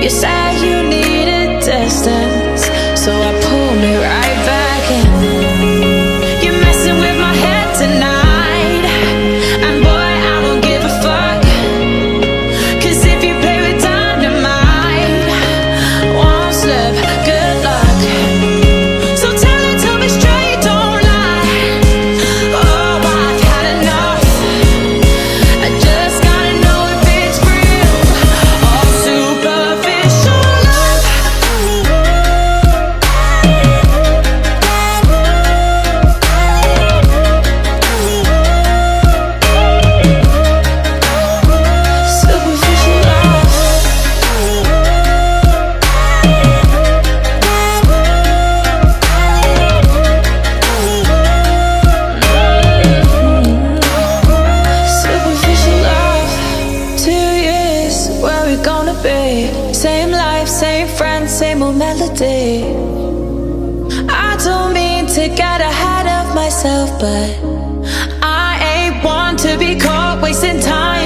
You said you needed distance, so I pulled me right back in. You're messing with my head tonight, and boy, I don't give a fuck. 'Cause if you play with dynamite, won't slip, good luck. So tell it to me straight, don't lie. Oh, I've had enough. I just gotta know if it's real or superficial love. Superficial love. Superficial love. 2 years, where we gonna be? Same life, same friends, same old melody. I don't mean to get ahead of myself, but I ain't one to be caught wasting time